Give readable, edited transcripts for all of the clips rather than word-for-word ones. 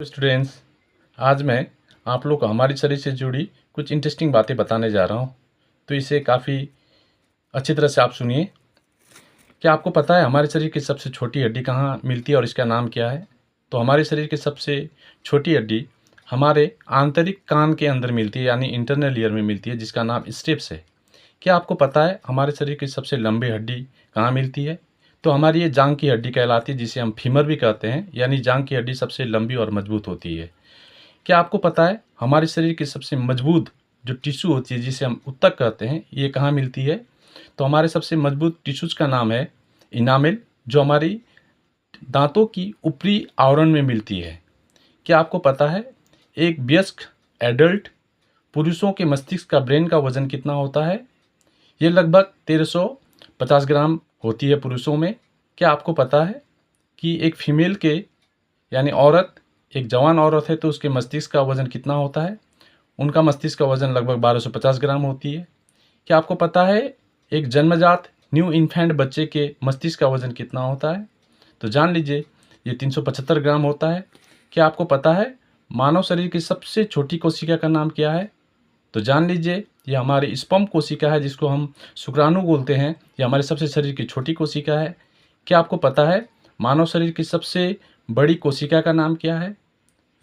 Students, आज मैं आप लोग को हमारे शरीर से जुड़ी कुछ इंटरेस्टिंग बातें बताने जा रहा हूँ। तो इसे काफ़ी अच्छी तरह से आप सुनिए। क्या आपको पता है हमारे शरीर की सबसे छोटी हड्डी कहाँ मिलती है और इसका नाम क्या है? तो हमारे शरीर की सबसे छोटी हड्डी हमारे आंतरिक कान के अंदर मिलती है, यानी इंटरनल ईयर में मिलती है, जिसका नाम स्टेप्स है। क्या आपको पता है हमारे शरीर की सबसे लंबी हड्डी कहाँ मिलती है? तो हमारी ये जांघ की हड्डी कहलाती है, जिसे हम फीमर भी कहते हैं, यानी जांघ की हड्डी सबसे लंबी और मजबूत होती है। क्या आपको पता है हमारे शरीर की सबसे मजबूत जो टिश्यू होती है, जिसे हम ऊतक कहते हैं, ये कहाँ मिलती है? तो हमारे सबसे मजबूत टिश्यूज का नाम है इनामेल, जो हमारी दांतों की ऊपरी आवरण में मिलती है। क्या आपको पता है एक वयस्क एडल्ट पुरुषों के मस्तिष्क का ब्रेन का वजन कितना होता है? ये लगभग 1350 ग्राम होती है पुरुषों में। क्या आपको पता है कि एक फीमेल के यानी औरत, एक जवान औरत है तो उसके मस्तिष्क का वजन कितना होता है? उनका मस्तिष्क का वजन लगभग 1250 ग्राम होती है। क्या आपको पता है एक जन्मजात न्यू इन्फेंट बच्चे के मस्तिष्क का वजन कितना होता है? तो जान लीजिए ये 375 ग्राम होता है। क्या आपको पता है मानव शरीर की सबसे छोटी कोशिका का नाम क्या है? तो जान लीजिए ये हमारी स्पर्म कोशिका है, जिसको हम शुक्राणु बोलते हैं। ये हमारे सबसे शरीर की छोटी कोशिका है। क्या आपको पता है मानव शरीर की सबसे बड़ी कोशिका का नाम क्या है?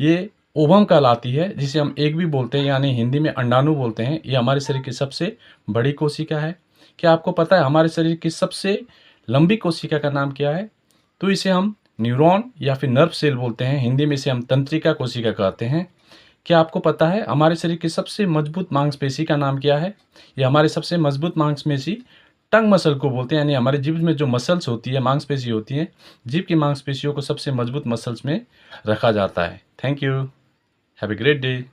ये ओवम कहलाती है, जिसे हम एग भी बोलते हैं, यानी हिंदी में अंडाणु बोलते हैं। ये हमारे शरीर की सबसे बड़ी कोशिका है। क्या आपको पता है हमारे शरीर की सबसे लंबी कोशिका का नाम क्या है? तो इसे हम न्यूरॉन या फिर नर्व सेल बोलते हैं। हिंदी में इसे हम तंत्रिका कोशिका कहते हैं। क्या आपको पता है हमारे शरीर की सबसे मजबूत मांसपेशी का नाम क्या है? ये हमारे सबसे मजबूत मांसपेशी टंग मसल को बोलते हैं, यानी हमारे जीभ में जो मसल्स होती है, मांसपेशी होती है, जीभ की मांसपेशियों को सबसे मजबूत मसल्स में रखा जाता है। Thank you. Have a great day.